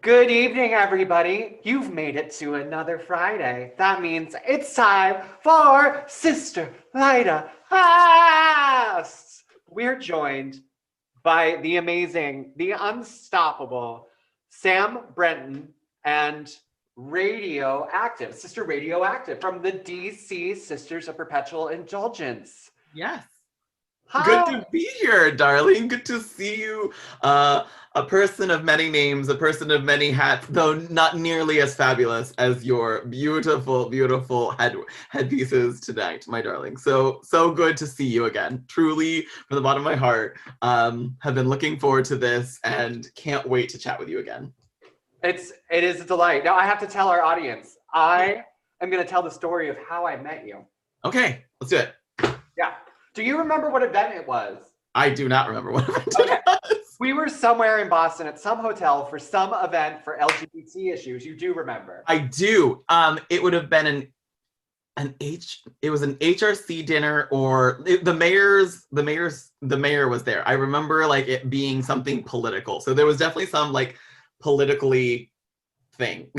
Good evening, everybody. You've made it to another Friday. That means it's time for Sister Lida House. We're joined by the amazing, the unstoppable Sam Brinton and Radioactive, Sister Radioactive from the DC Sisters of Perpetual Indulgence. Yes. Good Hi. to be here, darling. Good to see you. A person of many names, a person of many hats, though not nearly as fabulous as your beautiful, beautiful headpieces tonight, my darling. So good to see you again. Truly, from the bottom of my heart, have been looking forward to this and can't wait to chat with you again. It is a delight. Now I have to tell our audience. I am going to tell the story of how I met you. Okay, let's do it. Yeah. Do you remember what event it was? I do not remember what event Okay. it was. We were somewhere in Boston at some hotel for some event for LGBT issues. You do remember? I do. It would have been it was an HRC dinner, or the mayor was there. I remember like it being something political. So there was definitely some like politically thing.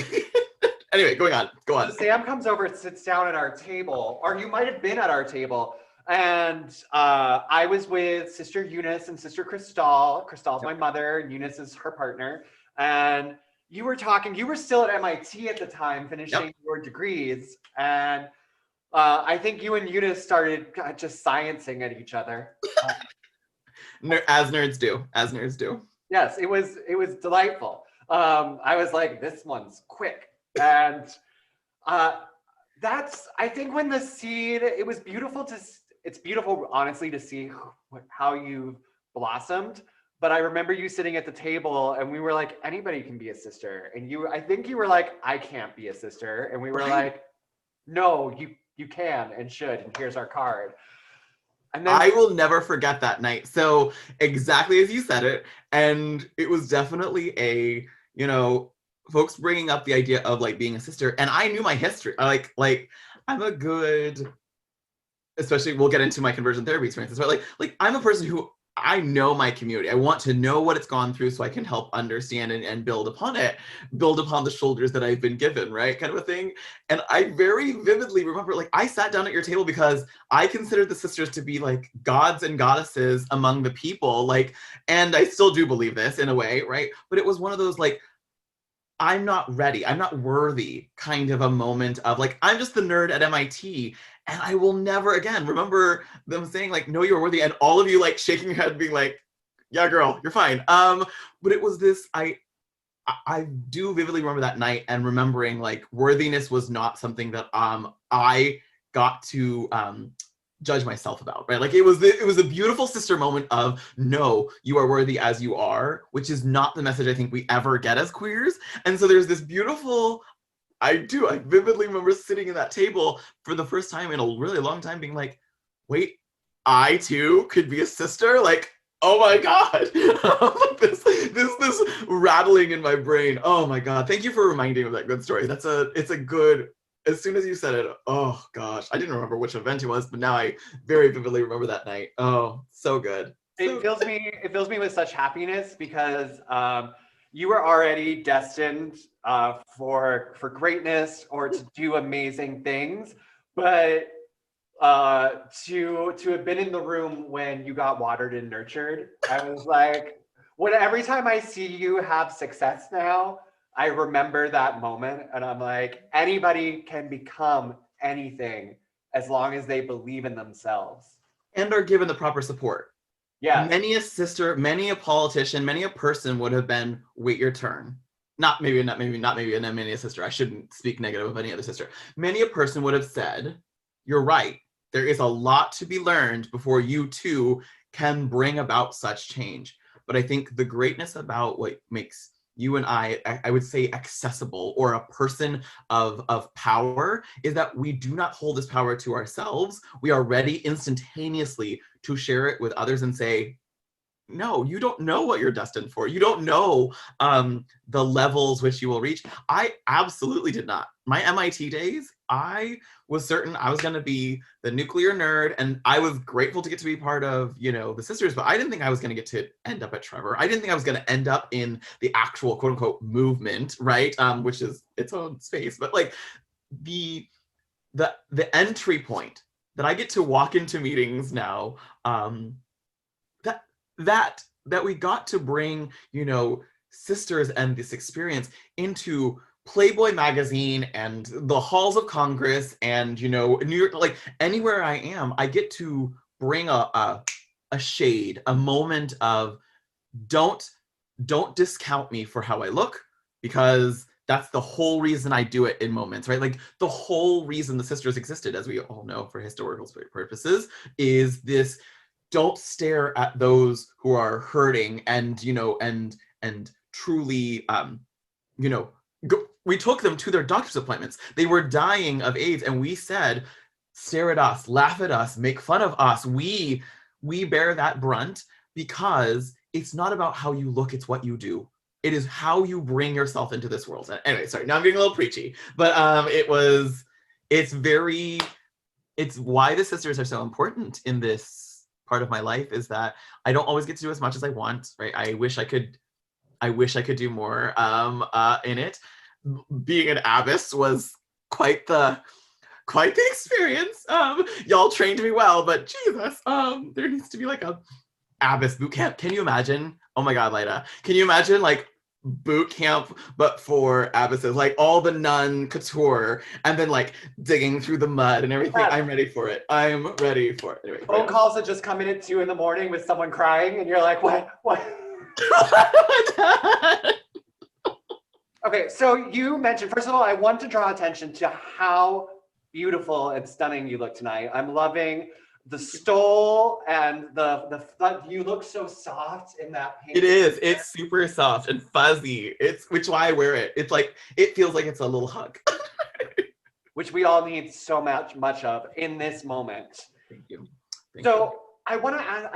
Anyway, go on. So Sam comes over and sits down at our table, or you might have been at our table. And I was with Sister Eunice and Sister Crystal. Crystal's my mother, and Eunice is her partner. And you were talking, you were still at MIT at the time, finishing your degrees. And I think you and Eunice started just sciencing at each other. As nerds do. Yes, it was delightful. I was like, this one's quick. And that's, I think when the seed, it was beautiful it's beautiful, honestly, to see how you've blossomed. But I remember you sitting at the table and we were like, anybody can be a sister. And I think you were like, I can't be a sister. And we were like, no, you can and should. And here's our card. And then I will never forget that night. So exactly as you said it. And it was definitely folks bringing up the idea of like being a sister. And I knew my history. Like I'm a good, especially we'll get into my conversion therapy experiences, but like I'm a person who I know my community. I want to know what it's gone through so I can help understand and build upon the shoulders that I've been given, right? Kind of a thing. And I very vividly remember, like, I sat down at your table because I considered the sisters to be like gods and goddesses among the people, like, and I still do believe this in a way, right? But it was one of those, like, I'm not ready, I'm not worthy kind of a moment of like, I'm just the nerd at MIT. And I will never again remember them saying like, no, you're worthy. And all of you like shaking your head being like, yeah, girl, you're fine. But it was this, I do vividly remember that night and remembering like worthiness was not something that I got to judge myself about, right? Like it was a beautiful sister moment of, no, you are worthy as you are, which is not the message I think we ever get as queers. And so there's this beautiful, I vividly remember sitting at that table for the first time in a really long time being like, wait, I too could be a sister? Like, oh my God. this rattling in my brain. Oh my God. Thank you for reminding me of that good story. It's a good, as soon as you said it, oh gosh, I didn't remember which event it was, but now I very vividly remember that night. Oh, so good. it fills me with such happiness because you were already destined for greatness or to do amazing things, but to have been in the room when you got watered and nurtured, I was like, every time I see you have success now, I remember that moment, and I'm like, anybody can become anything as long as they believe in themselves. And are given the proper support. Yeah. Many a sister, many a politician, many a person would have been, wait your turn. Not maybe a sister. I shouldn't speak negative of any other sister. Many a person would have said, you're right. There is a lot to be learned before you too can bring about such change. But I think the greatness about what makes you and I would say accessible, or a person of power, is that we do not hold this power to ourselves. We are ready instantaneously to share it with others and say, no, you don't know what you're destined for. You don't know the levels which you will reach. I absolutely did not. My MIT days, I was certain I was going to be the nuclear nerd, and I was grateful to get to be part of, the sisters, but I didn't think I was going to get to end up at Trevor. I didn't think I was going to end up in the actual quote unquote movement, right? Which is its own space, but like the entry point that I get to walk into meetings now, that we got to bring, sisters and this experience into Playboy magazine and the halls of Congress and, New York, like anywhere I am, I get to bring a shade, a moment of don't discount me for how I look, because that's the whole reason I do it in moments, right? Like the whole reason the sisters existed, as we all know for historical purposes, is this: don't stare at those who are hurting and, and truly, we took them to their doctor's appointments. They were dying of AIDS, and we said, stare at us, laugh at us, make fun of us. We bear that brunt because it's not about how you look, it's what you do. It is how you bring yourself into this world. Anyway, sorry, now I'm getting a little preachy, but it's why the sisters are so important in this part of my life, is that I don't always get to do as much as I want, right? I wish I could do more in it. Being an abbess was quite the experience. Y'all trained me well, but Jesus, there needs to be like a abbess boot camp. Can you imagine? Oh my God, Lida, can you imagine like boot camp but for abbesses, like all the nun couture and then like digging through the mud and everything? I'm ready for it. Anyway, phone calls that just come in at 2 a.m. with someone crying and you're like, what? Okay, so you mentioned, first of all, I want to draw attention to how beautiful and stunning you look tonight. I'm loving the stole and the you look so soft in that pink. It is. It's super soft and fuzzy. Which why I wear it. It's like, it feels like it's a little hug. Which we all need so much of in this moment. Thank you. I want to ask,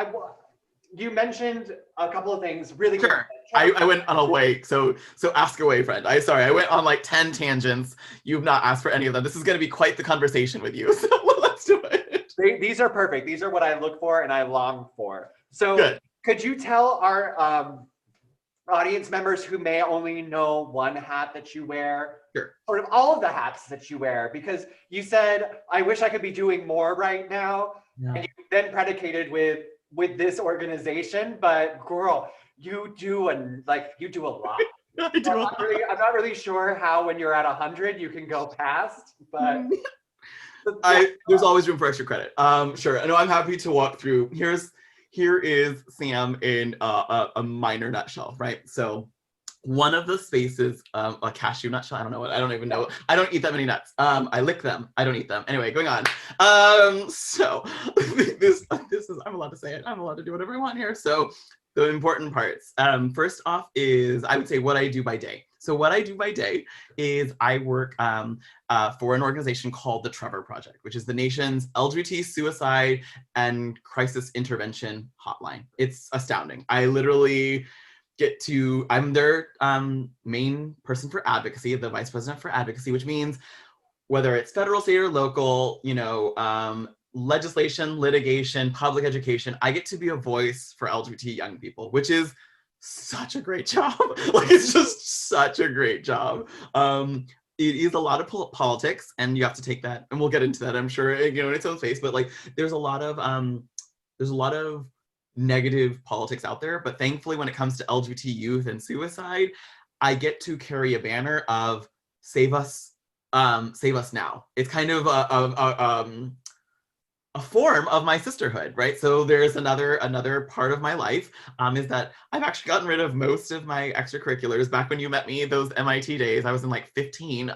you mentioned a couple of things really quick. Sure. I went on a way, so ask away, friend. I went on like 10 tangents. You've not asked for any of them. This is going to be quite the conversation with you, so let's do it. These are perfect. These are what I look for and I long for. So good. Could you tell our audience members who may only know one hat that you wear, sure, sort of all of the hats that you wear? Because you said, I wish I could be doing more right now. Yeah. And you then predicated with this organization, but girl, you do a lot. I do. I'm not really sure how when you're at 100 you can go past, but there's always room for extra credit. Sure. No, I'm happy to walk through. Here is Sam in a minor nutshell, right? So one of the spaces, a cashew nutshell, I don't even know. I don't eat that many nuts. I lick them. I don't eat them. Anyway, going on. So this is, I'm allowed to say it. I'm allowed to do whatever I want here. So the important parts. First off is, I would say, what I do by day. So what I do by day is I work for an organization called the Trevor Project, which is the nation's LGBT suicide and crisis intervention hotline. It's astounding. I literally I'm their main person for advocacy, the vice president for advocacy, which means whether it's federal, state, or local, legislation, litigation, public education, I get to be a voice for LGBT young people, which is such a great job. Like, it's just such a great job. It is a lot of politics, and you have to take that, and we'll get into that, I'm sure, in its own space, but like there's a lot of negative politics out there, but thankfully when it comes to LGBT youth and suicide, I get to carry a banner of save us now. It's kind of a form of my sisterhood, right? So there's another part of my life is that I've actually gotten rid of most of my extracurriculars. Back when you met me, those MIT days, I was in like 15.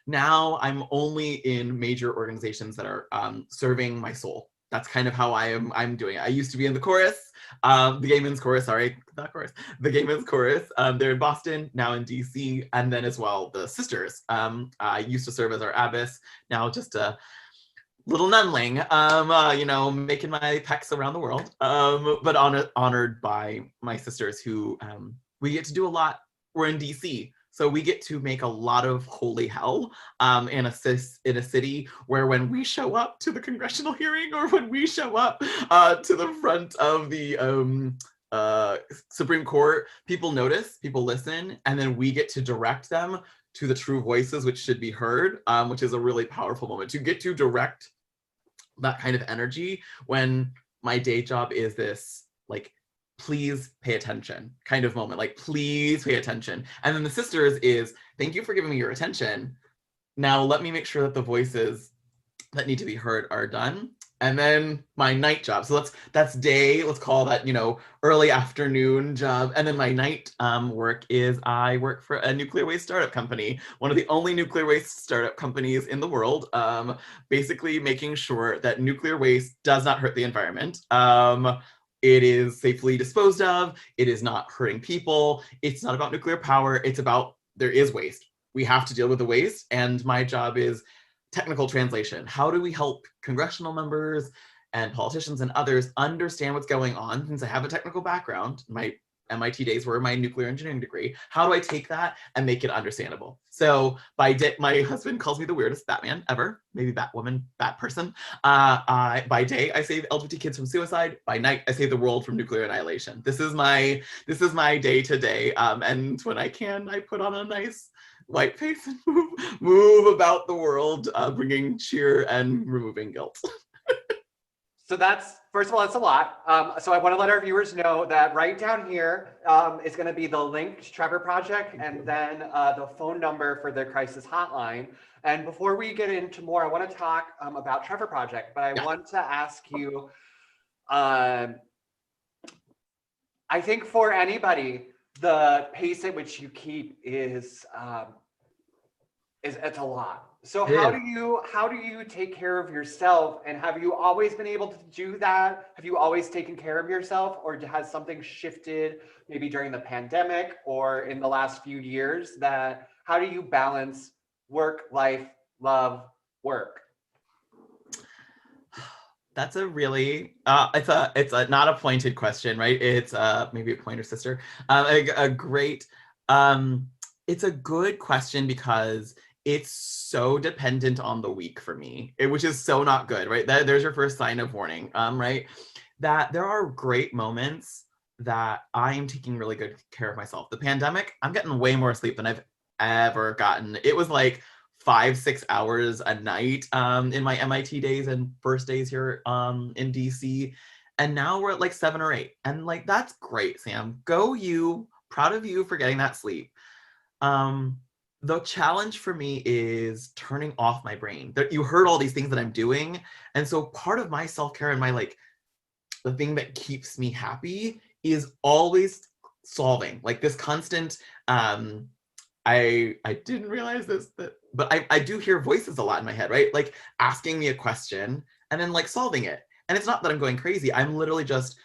Now I'm only in major organizations that are serving my soul. That's kind of how I'm doing it. I used to be in the chorus, the gay men's chorus, the gay men's chorus. They're in Boston, now in DC, and then as well the sisters. I used to serve as our abbess. Now just little nunling, making my pecs around the world, but honored by my sisters who we get to do a lot. We're in DC, so we get to make a lot of holy hell in a city where when we show up to the congressional hearing or when we show up to the front of the Supreme Court, people notice, people listen, and then we get to direct them to the true voices which should be heard, which is a really powerful moment to get to direct that kind of energy when my day job is this like, please pay attention kind of moment, like please pay attention. And then the sisters is, thank you for giving me your attention. Now let me make sure that the voices that need to be heard are done. And then my night job. So that's day, let's call that, early afternoon job. And then my night work is I work for a nuclear waste startup company, one of the only nuclear waste startup companies in the world, basically making sure that nuclear waste does not hurt the environment. It is safely disposed of. It is not hurting people. It's not about nuclear power. It's about there is waste. We have to deal with the waste. And my job is technical translation. How do we help congressional members and politicians and others understand what's going on? Since I have a technical background, my MIT days were my nuclear engineering degree. How do I take that and make it understandable? So by day, my husband calls me the weirdest Batman ever, maybe Batwoman, Bat person. By day, I save LGBT kids from suicide. By night, I save the world from nuclear annihilation. This is my day to day. And when I can, I put on a nice white face and move about the world, bringing cheer and removing guilt. So that's, first of all, that's a lot. So I want to let our viewers know that right down here is going to be the link to Trevor Project and then the phone number for their crisis hotline. And before we get into more, I want to talk about Trevor Project, but I want to ask you, I think for anybody, the pace at which you keep is it's a lot. So how do you take care of yourself, and have you always been able to do that? Have you always taken care of yourself, or has something shifted maybe during the pandemic or in the last few years? That how do you balance work, life, love, work? That's a really it's a not a pointed question, right? It's maybe a pointer sister. A great it's a good question because it's so dependent on the week for me, which is so not good, right? There's your first sign of warning, right? That there are great moments that I am taking really good care of myself. The pandemic, I'm getting way more sleep than I've ever gotten. It was like 5-6 hours a night in my MIT days and first days here in DC. And now we're at like 7 or 8. And like, that's great, Sam. Go you, proud of you for getting that sleep. The challenge for me is turning off my brain. You heard all these things that I'm doing. And so part of my self-care and my like, the thing that keeps me happy is always solving, like this constant, I didn't realize this, but I do hear voices a lot in my head, right? Like asking me a question and then like solving it. And it's not that I'm going crazy. I'm literally just,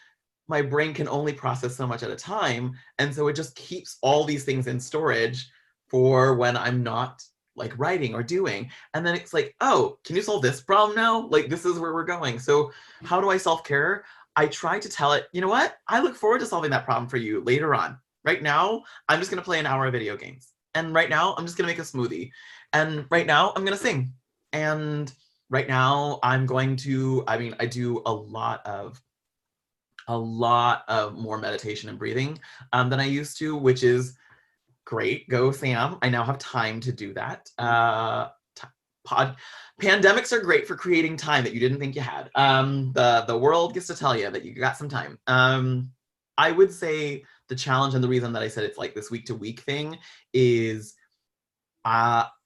my brain can only process so much at a time. And so it just keeps all these things in storage for when I'm not like writing or doing. And then it's like, oh, can you solve this problem now? Like, this is where we're going. So how do I self-care? I try to tell it, you know what? I look forward to solving that problem for you later on. Right now, I'm just going to play an hour of video games. And right now, I'm just going to make a smoothie. And right now, I'm going to sing. And right now, I'm going to, I do a lot of more meditation and breathing than I used to, which is great. Go, Sam. I now have time to do that. Pandemics are great for creating time that you didn't think you had. The world gets to tell you that you got some time. I would say the challenge and the reason that I said it's like this week to week thing is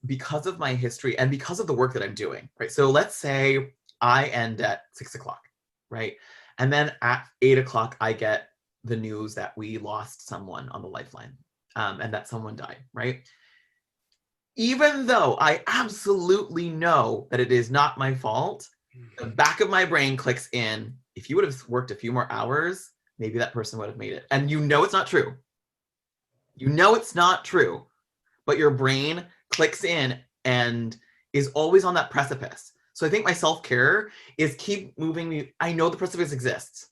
because of my history and because of the work that I'm doing, right? So let's say I end at 6 o'clock, right? And then at 8 o'clock, I get the news that we lost someone on the lifeline. And that someone died, right? Even though I absolutely know that it is not my fault, the back of my brain clicks in, if you would have worked a few more hours, maybe that person would have made it. And you know it's not true. You know it's not true, but your brain clicks in and is always on that precipice. So I think my self-care is keep moving me. I know the precipice exists.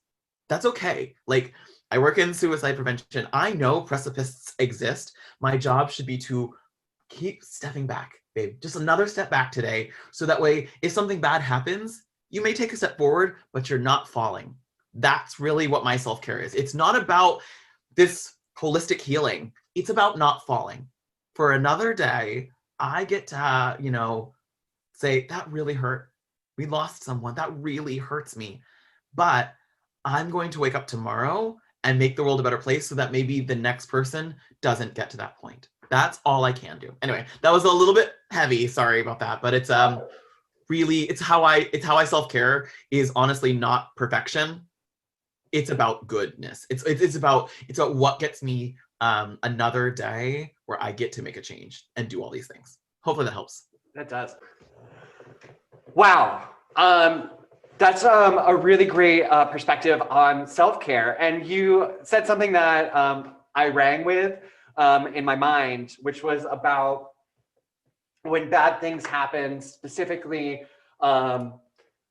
That's okay. Like, I work in suicide prevention. I know precipices exist. My job should be to keep stepping back, babe. Just another step back today. So that way, if something bad happens, you may take a step forward, but you're not falling. That's really what my self-care is. It's not about this holistic healing. It's about not falling. For another day, I get to, say, that really hurt. We lost someone. That really hurts me. But I'm going to wake up tomorrow and make the world a better place so that maybe the next person doesn't get to that point. That's all I can do. Anyway, that was a little bit heavy. Sorry about that. But it's really, it's how I self-care is honestly not perfection. It's about goodness. It's about what gets me another day where I get to make a change and do all these things. Hopefully that helps. That does. Wow. That's a really great perspective on self-care. And you said something that I rang with in my mind, which was about when bad things happen, specifically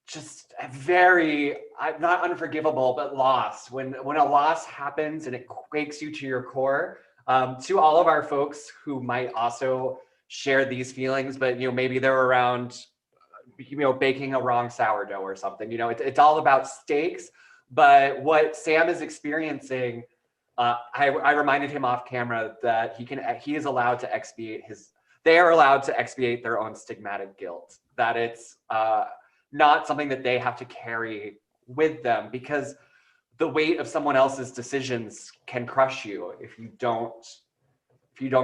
just very, not unforgivable, but loss. When a loss happens and it quakes you to your core, to all of our folks who might also share these feelings, but maybe they're around baking a wrong sourdough or something. It's all about stakes. But what Sam is experiencing, I reminded him off camera that he is allowed to expiate they are allowed to expiate their own stigmatic guilt, that it's not something that they have to carry with them, because the weight of someone else's decisions can crush you if you don't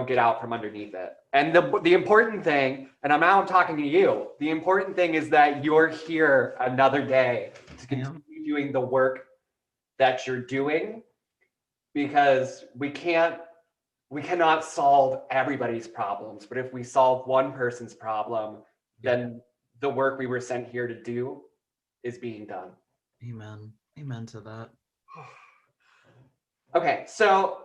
get out from underneath it. And the important thing, and I'm now talking to you, the important thing is that you're here another day to continue doing the work that you're doing, because we cannot solve everybody's problems, but if we solve one person's problem, then the work we were sent here to do is being done. Amen to that. Okay, so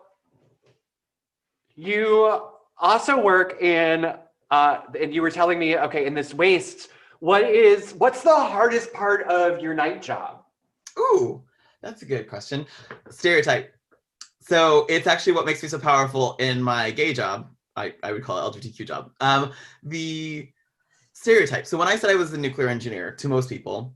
you also work in, and you were telling me, okay, in this waste, what's the hardest part of your night job? Ooh, that's a good question. Stereotype. So it's actually what makes me so powerful in my gay job. I would call it LGBTQ job. The stereotype. So when I said I was a nuclear engineer, to most people,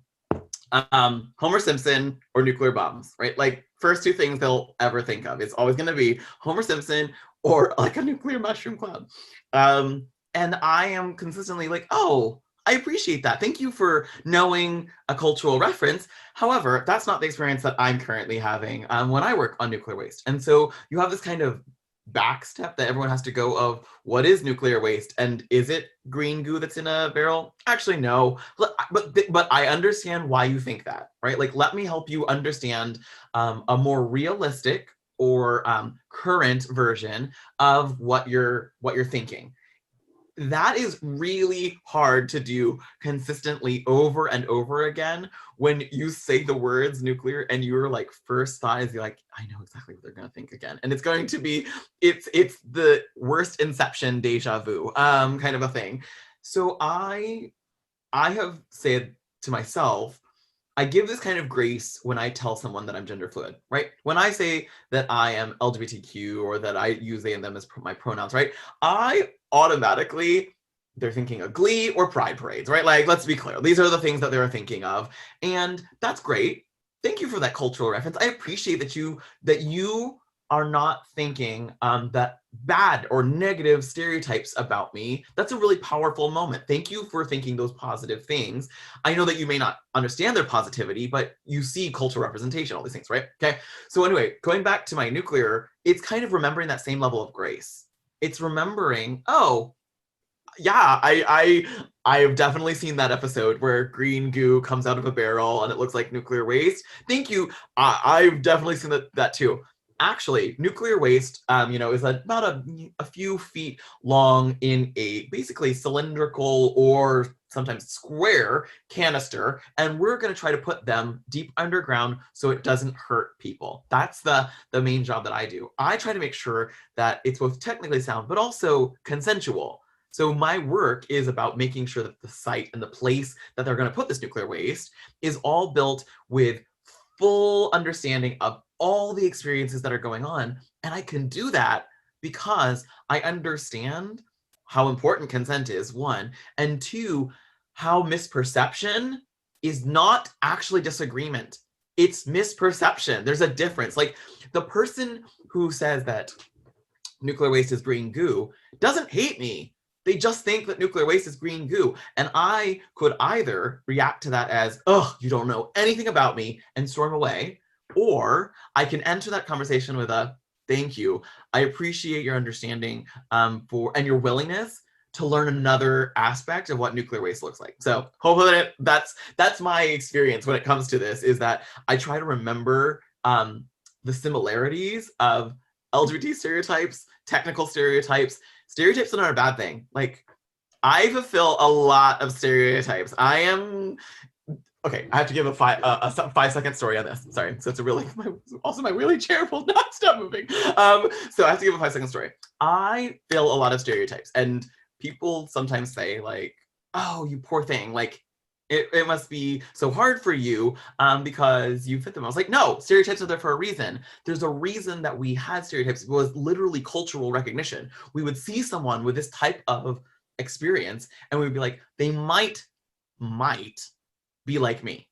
Homer Simpson or nuclear bombs, right? Like, first two things they'll ever think of. It's always going to be Homer Simpson or like a nuclear mushroom cloud. And I am consistently like, oh, I appreciate that. Thank you for knowing a cultural reference. However, that's not the experience that I'm currently having when I work on nuclear waste. And so you have this kind of back step that everyone has to go of, what is nuclear waste? And is it green goo that's in a barrel? Actually, no. But I understand why you think that, right? Like, let me help you understand a more realistic or current version of what you're thinking. That is really hard to do consistently over and over again when you say the words nuclear and your like first thought is, you're like, I know exactly what they're going to think again. And it's going to be, it's the worst Inception deja vu kind of a thing. So I have said to myself, I give this kind of grace when I tell someone that I'm gender fluid, right? When I say that I am LGBTQ or that I use they and them as my pronouns, right? I automatically, they're thinking of Glee or Pride parades, right? Like, let's be clear. These are the things that they're thinking of. And that's great. Thank you for that cultural reference. I appreciate that you are not thinking that bad or negative stereotypes about me. That's a really powerful moment. Thank you for thinking those positive things. I know that you may not understand their positivity, but you see cultural representation, all these things, right? Okay. So anyway, going back to my nuclear, it's kind of remembering that same level of grace. It's remembering, oh, yeah, I've definitely seen that episode where green goo comes out of a barrel and it looks like nuclear waste. Thank you. I've definitely seen that too. Actually, nuclear waste, is about a few feet long in a basically cylindrical or sometimes square canister, and we're going to try to put them deep underground so it doesn't hurt people. That's the main job that I do. I try to make sure that it's both technically sound but also consensual. So my work is about making sure that the site and the place that they're going to put this nuclear waste is all built with full understanding of all the experiences that are going on. And I can do that because I understand how important consent is, one, and two, how misperception is not actually disagreement. It's misperception. There's a difference. Like the person who says that nuclear waste is green goo doesn't hate me. They just think that nuclear waste is green goo. And I could either react to that as, oh, you don't know anything about me, and storm away, or I can enter that conversation with a, thank you. I appreciate your understanding and your willingness to learn another aspect of what nuclear waste looks like. So hopefully that's my experience when it comes to this, is that I try to remember the similarities of LGBT stereotypes, technical stereotypes. Stereotypes are not a bad thing. Like, I fulfill a lot of stereotypes. Okay, I have to give a 5-second story on this. Sorry, so it's my really chair will not stop moving. So I have to give a 5-second story. I fill a lot of stereotypes, and people sometimes say like, "Oh, you poor thing," like it must be so hard for you because you fit them. I was like, no, stereotypes are there for a reason. There's a reason that we had stereotypes. It was literally cultural recognition. We would see someone with this type of experience and we would be like, they might be like me.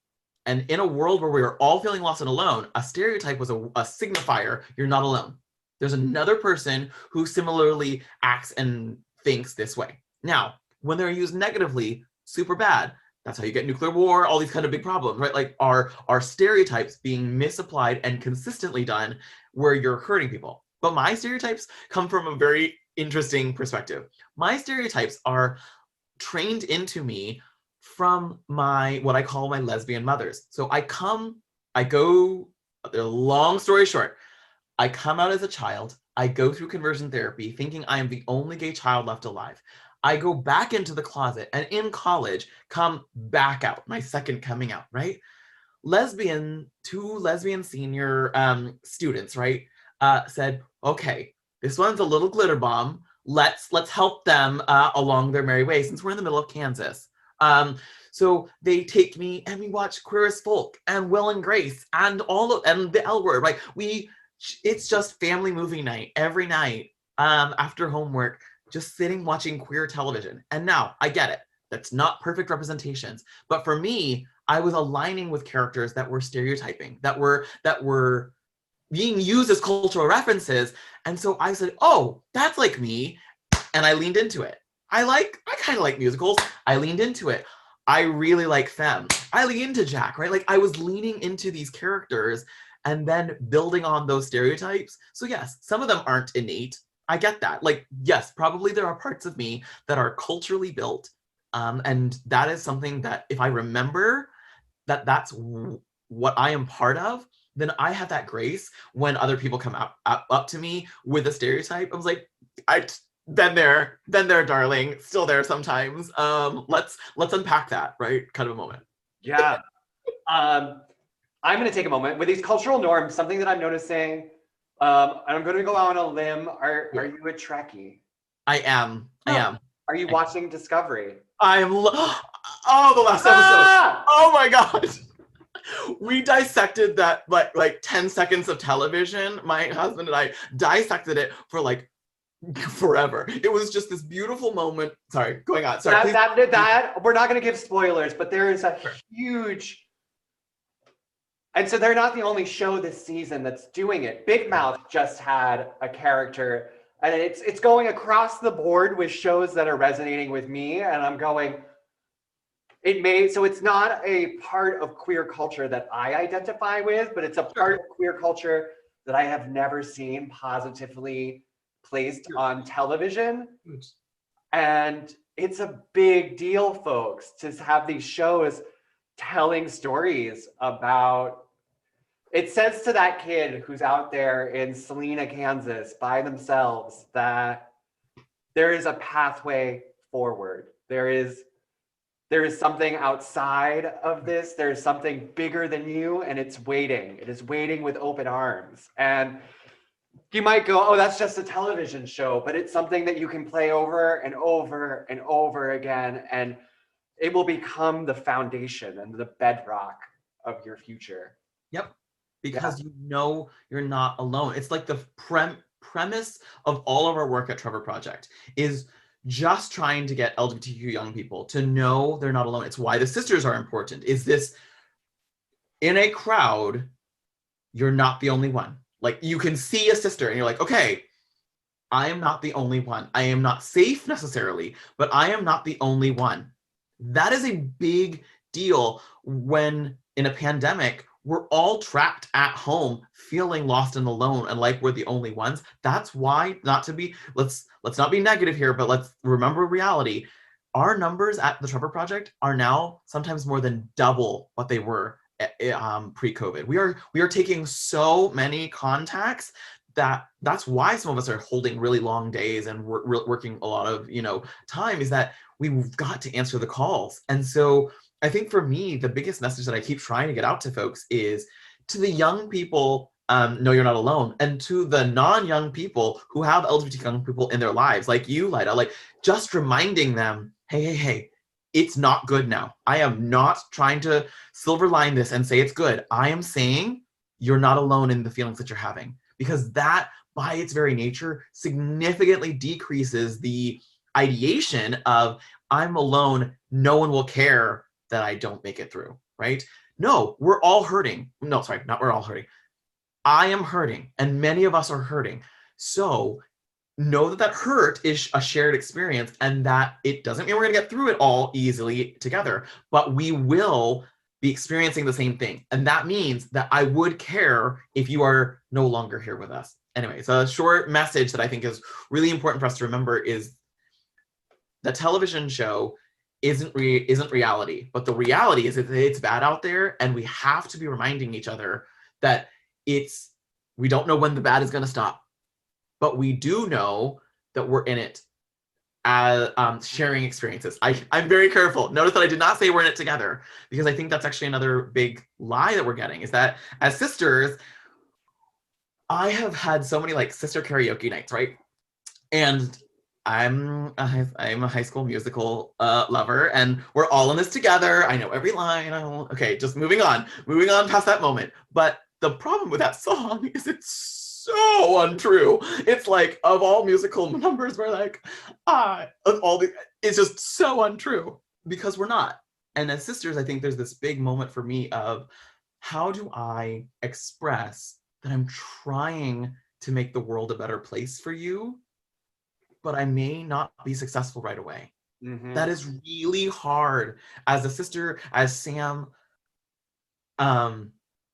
And in a world where we are all feeling lost and alone, a stereotype was a signifier. You're not alone. There's another person who similarly acts and thinks this way. Now, when they're used negatively, super bad. That's how you get nuclear war, all these kind of big problems, right? Like are stereotypes being misapplied and consistently done where you're hurting people. But my stereotypes come from a very interesting perspective. My stereotypes are trained into me from what I call my lesbian mothers. So long story short, I come out as a child, I go through conversion therapy thinking I am the only gay child left alive. I go back into the closet and in college come back out, my second coming out, right? Two lesbian senior students, right, said, okay, this one's a little glitter bomb. Let's help them along their merry way since we're in the middle of Kansas. So they take me and we watch Queer as Folk and Will and Grace and and the L Word, right? It's just family movie night every night after homework, just sitting watching queer television. And now I get it. That's not perfect representations. But for me, I was aligning with characters that were stereotyping, that were being used as cultural references. And so I said, oh, that's like me. And I leaned into it. I kind of like musicals. I leaned into it. I really like Femme. I leaned into Jack, right? Like I was leaning into these characters and then building on those stereotypes. So yes, some of them aren't innate. I get that. Like, yes, probably there are parts of me that are culturally built. And that is something that if I remember that that's what I am part of, then I have that grace when other people come up to me with a stereotype. I was like, been there, darling, still there sometimes. Let's unpack that, right? Kind of a moment. Yeah. I'm going to take a moment with these cultural norms. Something that I'm noticing, and I'm going to go out on a limb. Are you a Trekkie? I am. Are you watching Discovery? Oh, the last episode. Oh my God. We dissected that like 10 seconds of television. My husband and I dissected it for like forever. It was just this beautiful moment. Sorry, going on. Sorry. That we're not going to give spoilers, but there is a huge. And so they're not the only show this season that's doing it. Big Mouth just had a character, and it's going across the board with shows that are resonating with me. And I'm going, so it's not a part of queer culture that I identify with, but it's a part of queer culture that I have never seen positively placed on television. And it's a big deal, folks, to have these shows telling stories about. It says to that kid who's out there in Salina, Kansas by themselves that there is a pathway forward. There is something outside of this. There's something bigger than you, and it's waiting. It is waiting with open arms. And You might go, oh, that's just a television show, but it's something that you can play over and over and over again, and it will become the foundation and the bedrock of your future. Yep. Because you know you're not alone. It's like the premise of all of our work at Trevor Project is just trying to get LGBTQ young people to know they're not alone. It's why the sisters are important. Is this, in a crowd, you're not the only one. Like, you can see a sister and you're like, okay, I am not the only one. I am not safe necessarily, but I am not the only one. That is a big deal when in a pandemic, we're all trapped at home, feeling lost and alone and like we're the only ones. That's why, not to be, let's not be negative here, but let's remember reality. Our numbers at the Trevor Project are now sometimes more than double what they were pre-COVID. We are taking so many contacts that's why some of us are holding really long days and we're working a lot of time, is that we've got to answer the calls. And so I think for me, the biggest message that I keep trying to get out to folks is to the young people, no, you're not alone. And to the non-young people who have LGBT young people in their lives, like you, Lida, like just reminding them, hey, it's not good now. I am not trying to silver line this and say it's good. I am saying you're not alone in the feelings that you're having, because that, by its very nature, significantly decreases the ideation of I'm alone, no one will care that I don't make it through, right? No, we're all hurting. No, sorry, not we're all hurting. I am hurting, and many of us are hurting. So know that hurt is a shared experience, and that it doesn't mean we're going to get through it all easily together, but we will be experiencing the same thing. And that means that I would care if you are no longer here with us. Anyway, so a short message that I think is really important for us to remember is the television show isn't reality, but the reality is that it's bad out there, and we have to be reminding each other that we don't know when the bad is going to stop, but we do know that we're in it as sharing experiences. I'm very careful. Notice that I did not say we're in it together, because I think that's actually another big lie that we're getting, is that as sisters, I have had so many like sister karaoke nights, right? And I'm a High School Musical lover, and we're all in this together. I know every line. Okay, just moving on past that moment. But the problem with that song is it's so untrue. It's like, of all musical numbers, we're like, it's just so untrue, because we're not. And as sisters, I think there's this big moment for me of, how do I express that I'm trying to make the world a better place for you, but I may not be successful right away. Mm-hmm. That is really hard. As a sister, as Sam,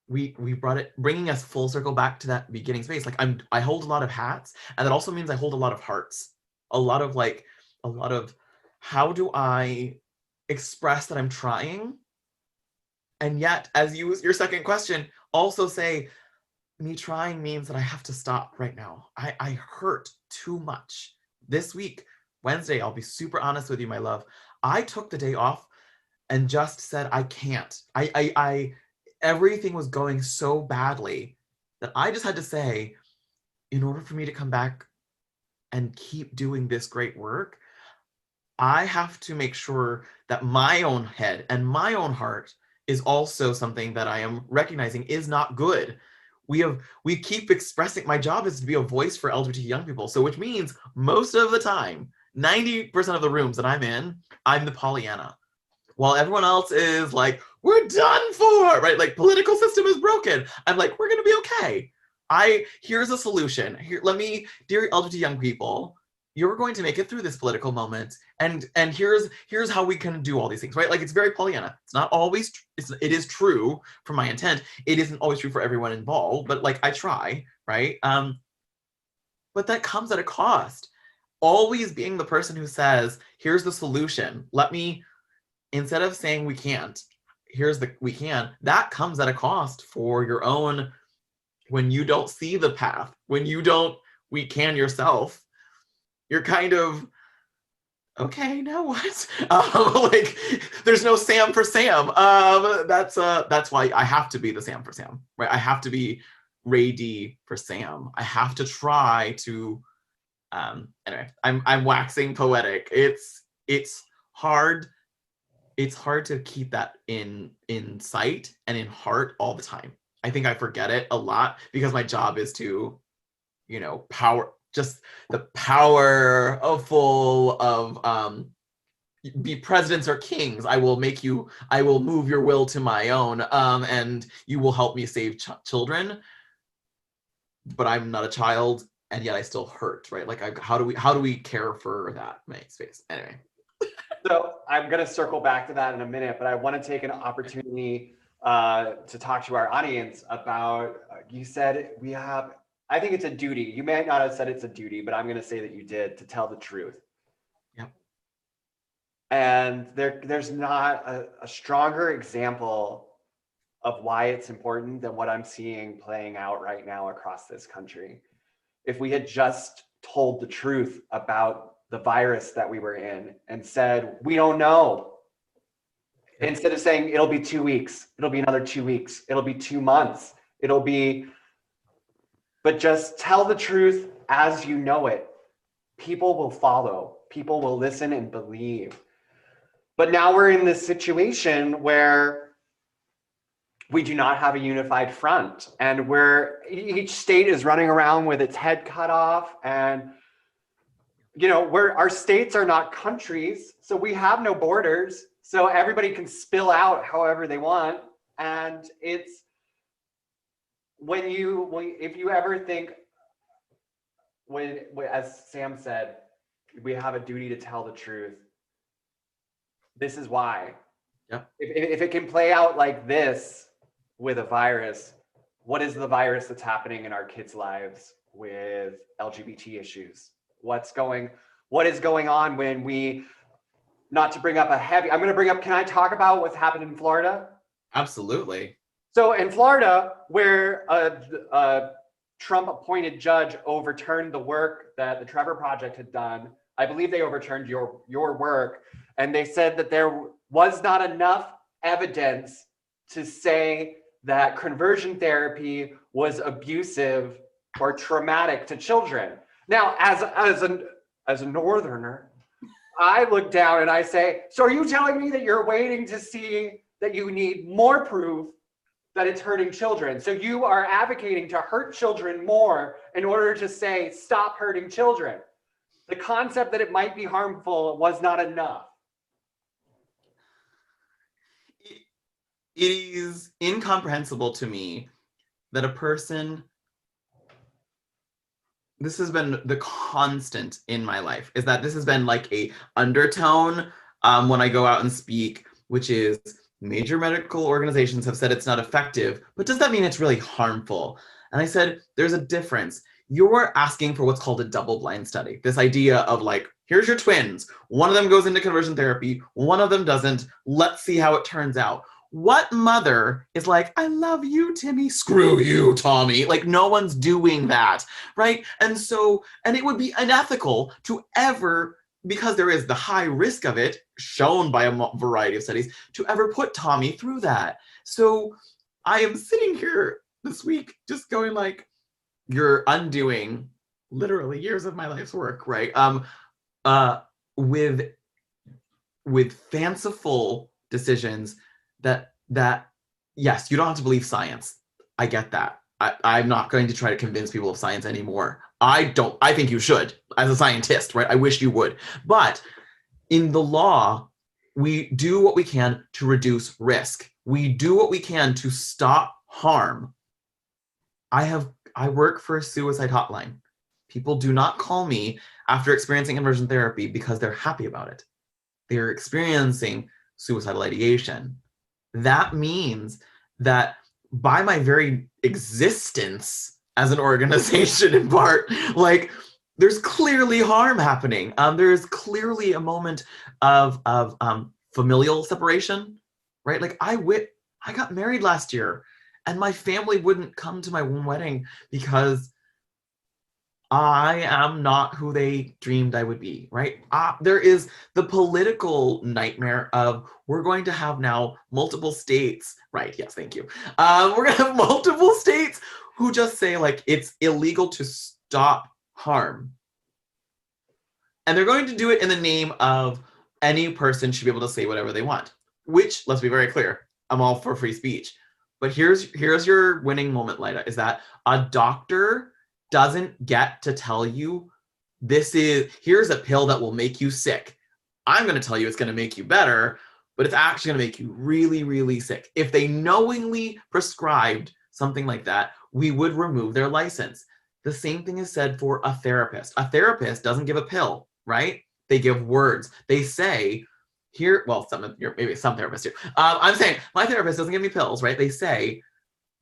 we bringing us full circle back to that beginning space. Like I hold a lot of hats, and that also means I hold a lot of hearts. A lot of how do I express that I'm trying, and yet, as your second question, also say, me trying means that I have to stop right now. I hurt too much. This week, Wednesday, I'll be super honest with you, my love. I took the day off and just said, I can't. Everything was going so badly that I just had to say, in order for me to come back and keep doing this great work, I have to make sure that my own head and my own heart is also something that I am recognizing is not good. We keep expressing, my job is to be a voice for LGBT young people. So which means most of the time, 90% of the rooms that I'm in, I'm the Pollyanna. While everyone else is like, we're done for, right? Like, political system is broken. I'm like, we're going to be okay. Here's a solution. Dear LGBT young people, you're going to make it through this political moment. And here's how we can do all these things, right? Like, it's very Pollyanna. It's not always, it is true from my intent. It isn't always true for everyone involved, but like, I try, right? But that comes at a cost. Always being the person who says, here's the solution. Instead of saying we can't, we can, that comes at a cost for your own, when you don't see the path, when you don't, we can yourself, you're kind of, okay, now what? Like, there's no Sam for Sam. That's why I have to be the Sam for Sam, right? I have to be Ray D for Sam. I have to try to anyway, I'm waxing poetic. It's hard to keep that in sight and in heart all the time. I think I forget it a lot because my job is to, power, just the powerful of be presidents or kings. I will move your will to my own, and you will help me save children. But I'm not a child, and yet I still hurt, right? Like, how do we care for that space? Anyway. So I'm going to circle back to that in a minute, but I want to take an opportunity to talk to our audience about, you said we have, I think it's a duty. You may not have said it's a duty, but I'm going to say that you did, to tell the truth. Yep. And there's not a stronger example of why it's important than what I'm seeing playing out right now across this country. If we had just told the truth about the virus that we were in and said, we don't know, instead of saying it'll be 2 weeks, it'll be another 2 weeks, it'll be 2 months, but just tell the truth as you know it. People will follow, people will listen and believe. But now we're in this situation where we do not have a unified front, and where each state is running around with its head cut off, and our states are not countries, so we have no borders, so everybody can spill out however they want. And it's if you ever think, as Sam said, we have a duty to tell the truth, this is why. Yep. If it can play out like this with a virus, what is the virus that's happening in our kids' lives with LGBT issues? What is going on when we, not to bring up can I talk about what's happened in Florida? Absolutely. So in Florida, where a Trump appointed judge overturned the work that the Trevor Project had done, I believe they overturned your work, and they said that there was not enough evidence to say that conversion therapy was abusive or traumatic to children. Now, as a northerner, I look down and I say, so are you telling me that you're waiting to see that you need more proof that it's hurting children? So you are advocating to hurt children more in order to say, stop hurting children. The concept that it might be harmful was not enough. It is incomprehensible to me that a person, this has been the constant in my life, is that this has been like a undertone when I go out and speak, which is major medical organizations have said it's not effective, but does that mean it's really harmful? And I said, there's a difference. You're asking for what's called a double-blind study. This idea of like, here's your twins. One of them goes into conversion therapy, one of them doesn't. Let's see how it turns out. What mother is like, I love you, Timmy, screw you, Tommy? Like, no one's doing that, right? And it would be unethical to ever, because there is the high risk of it, shown by a variety of studies, to ever put Tommy through that. So I am sitting here this week just going like, you're undoing literally years of my life's work, right? With fanciful decisions that yes, you don't have to believe science. I get that. I'm not going to try to convince people of science anymore. I think you should, as a scientist, right? I wish you would. But in the law, we do what we can to reduce risk. We do what we can to stop harm. I work for a suicide hotline. People do not call me after experiencing conversion therapy because they're happy about it. They're experiencing suicidal ideation. That means that by my very existence as an organization, in part, like, there's clearly harm happening. There's clearly a moment of familial separation, right? Like, I got married last year, and my family wouldn't come to my wedding because I am not who they dreamed I would be, right? There is the political nightmare of, we're going to have now multiple states, right? Yes, thank you. We're going to have multiple states who just say like it's illegal to stop harm. And they're going to do it in the name of any person should be able to say whatever they want, which, let's be very clear, I'm all for free speech. But here's your winning moment, Lida, is that a doctor doesn't get to tell you here's a pill that will make you sick. I'm going to tell you it's going to make you better, but it's actually going to make you really, really sick. If they knowingly prescribed something like that, we would remove their license. The same thing is said for a therapist. A therapist doesn't give a pill, right? They give words. They say, maybe some therapists do. I'm saying my therapist doesn't give me pills, right? They say,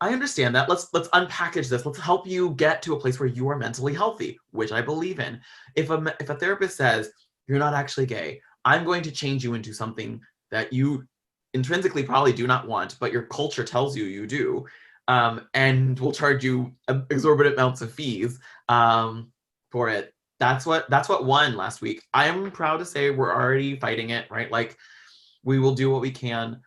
I understand that. Let's unpackage this. Let's help you get to a place where you are mentally healthy, which I believe in. If a therapist says, you're not actually gay, I'm going to change you into something that you intrinsically probably do not want, but your culture tells you you do, and will charge you exorbitant amounts of fees for it. That's what won last week. I'm proud to say we're already fighting it, right? Like, we will do what we can.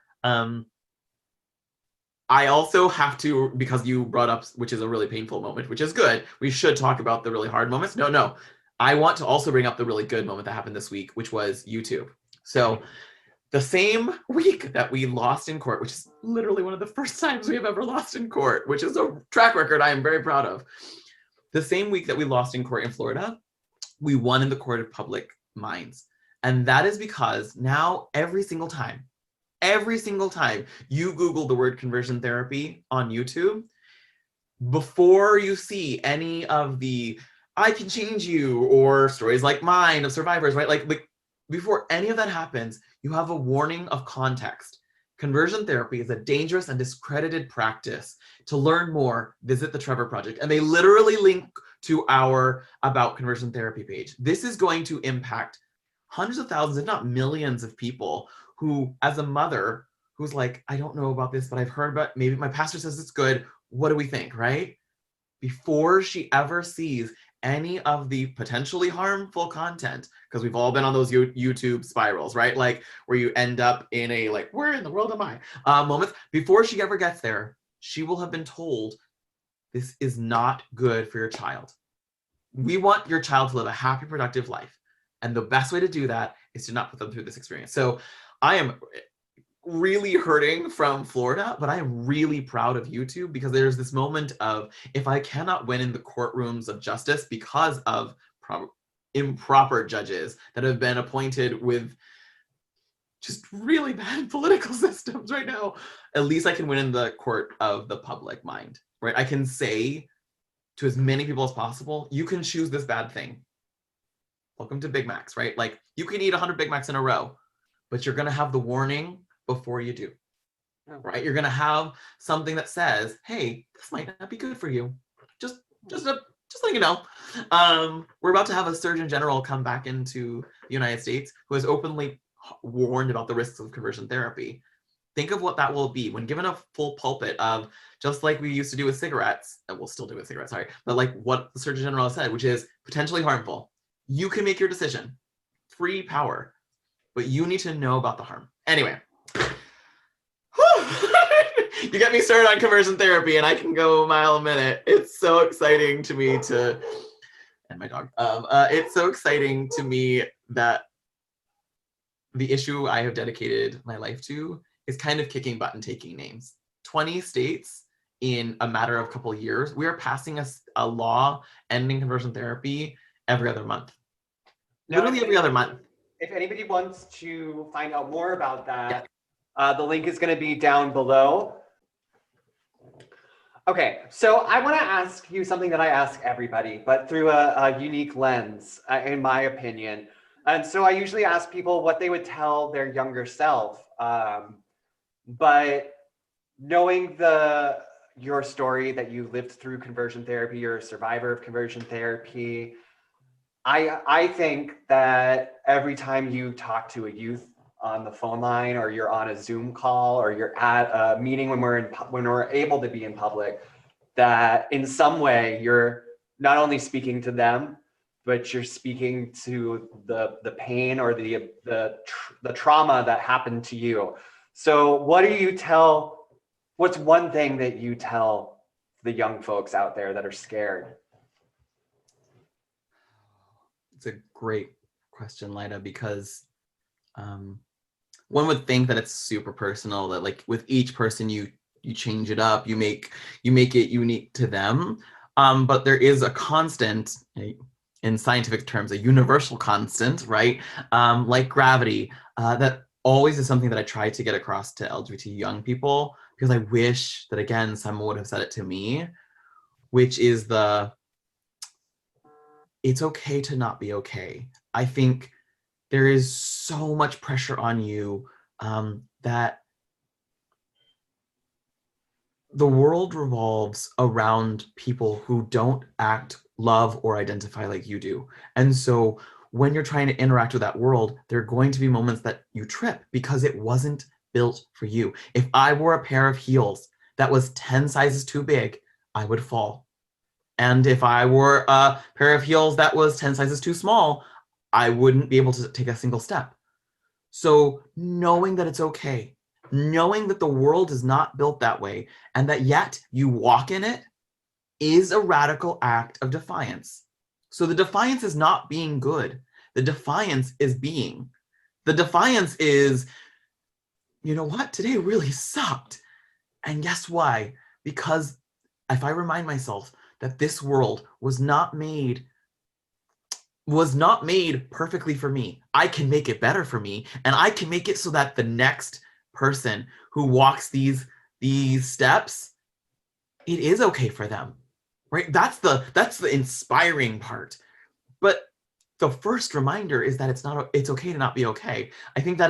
I also have to, because you brought up, which is a really painful moment, which is good. We should talk about the really hard moments. No. I want to also bring up the really good moment that happened this week, which was YouTube. So the same week that we lost in court, which is literally one of the first times we have ever lost in court, which is a track record I am very proud of. The same week that we lost in court in Florida, we won in the court of public minds. And that is because now every single time you Google the word conversion therapy on YouTube, before you see any of the I can change you or stories like mine of survivors, right? Like before any of that happens, you have a warning of context. Conversion therapy is a dangerous and discredited practice. To learn more, visit the Trevor Project. And they literally link to our About Conversion Therapy page. This is going to impact hundreds of thousands, if not millions of people who, as a mother, who's like, I don't know about this, but I've heard about, maybe my pastor says it's good. What do we think, right? Before she ever sees any of the potentially harmful content, because we've all been on those YouTube spirals, right? Like where you end up in a like, where in the world am I? Moments. Before she ever gets there, she will have been told, this is not good for your child. We want your child to live a happy, productive life. And the best way to do that is to not put them through this experience. So I am really hurting from Florida, but I am really proud of YouTube because there's this moment of, if I cannot win in the courtrooms of justice because of improper judges that have been appointed with just really bad political systems right now, at least I can win in the court of the public mind, right? I can say to as many people as possible, you can choose this bad thing. Welcome to Big Macs, right? Like you can eat 100 Big Macs in a row, but you're going to have the warning before you do, right? You're going to have something that says, hey, this might not be good for you. Just letting you know. We're about to have a Surgeon General come back into the United States who has openly warned about the risks of conversion therapy. Think of what that will be when given a full pulpit of, just like we used to do with cigarettes, and we'll still do with cigarettes, sorry, but like what the Surgeon General has said, which is potentially harmful. You can make your decision. Free power. But you need to know about the harm. Anyway. You get me started on conversion therapy and I can go a mile a minute. It's so exciting to me to, and my dog, it's so exciting to me that the issue I have dedicated my life to is kind of kicking butt and taking names. 20 states in a matter of a couple of years, we are passing a law ending conversion therapy every other month. Literally every other month. If anybody wants to find out more about that, the link is going to be down below. Okay, so I want to ask you something that I ask everybody, but through a unique lens, in my opinion. And so I usually ask people what they would tell their younger self. But knowing your story that you lived through conversion therapy, you're a survivor of conversion therapy, I think that every time you talk to a youth on the phone line, or you're on a Zoom call, or you're at a meeting when we're able to be in public, that in some way you're not only speaking to them, but you're speaking to the pain or the trauma that happened to you. So what do you tell? What's one thing that you tell the young folks out there that are scared? It's a great question, Lida, because one would think that it's super personal, that like with each person you change it up, you make it unique to them. But there is a constant, in scientific terms, a universal constant, right? Like gravity, that always is something that I try to get across to LGBT young people, because I wish that, again, someone would have said it to me, which is it's okay to not be okay. I think there is so much pressure on you that the world revolves around people who don't act, love, or identify like you do. And so when you're trying to interact with that world, there are going to be moments that you trip because it wasn't built for you. If I wore a pair of heels that was 10 sizes too big, I would fall. And if I wore a pair of heels that was 10 sizes too small, I wouldn't be able to take a single step. So knowing that it's okay, knowing that the world is not built that way, and that yet you walk in it, is a radical act of defiance. So the defiance is not being good. The defiance is being. The defiance is, you know what, today really sucked. And guess why? Because if I remind myself that this world was not made perfectly for me, I can make it better for me, and I can make it so that the next person who walks these steps, it is okay for them, right? That's the inspiring part. But the first reminder is that it's okay to not be okay. I think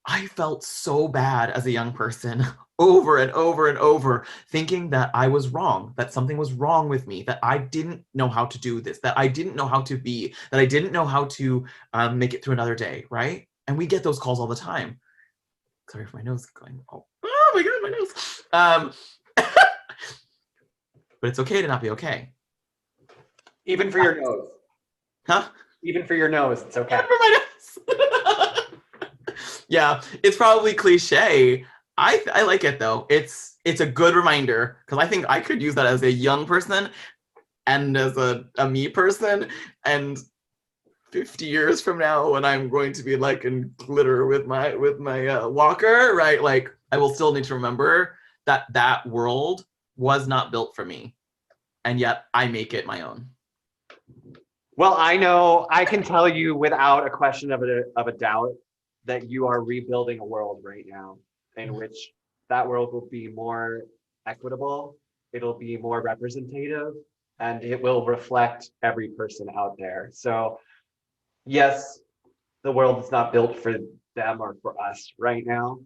I felt so bad as a young person over and over and over, thinking that I was wrong, that something was wrong with me, that I didn't know how to do this, that I didn't know how to be, that I didn't know how to make it through another day, right? And we get those calls all the time. Sorry for my nose going, oh my God, my nose. But it's okay to not be okay. Even for your nose. Huh? Even for your nose, it's okay. Even for my nose. Yeah, it's probably cliche. I like it though. It's a good reminder, because I think I could use that as a young person and as a me person, and 50 years from now when I'm going to be like in glitter with my walker, right? Like I will still need to remember that world was not built for me, and yet I make it my own. Well, I know I can tell you without a question of a doubt that you are rebuilding a world right now in which that world will be more equitable, it'll be more representative, and it will reflect every person out there. So yes, the world is not built for them or for us right now,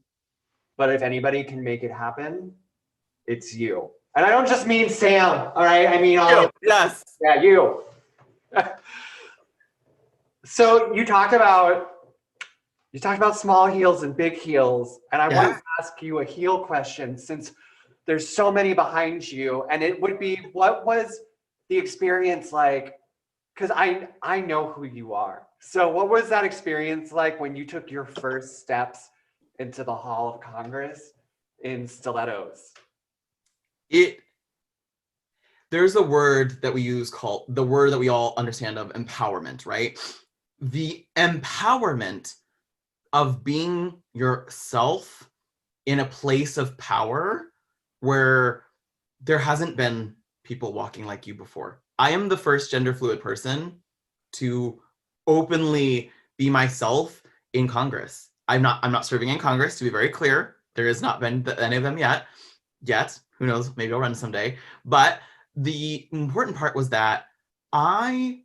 but if anybody can make it happen, it's you. And I don't just mean Sam, all right? I mean all. Yes. Yeah, you. So you talked about small heels and big heels, and I want to ask you a heel question, since there's so many behind you, and it would be, what was the experience like? Because I know who you are. So what was that experience like when you took your first steps into the Hall of Congress in stilettos? There's a word that we use called, the word that we all understand of, empowerment, right? The empowerment of being yourself in a place of power where there hasn't been people walking like you before. I am the first gender fluid person to openly be myself in Congress. I'm not serving in Congress, to be very clear. There has not been any of them yet. Who knows, maybe I'll run someday. But the important part was that I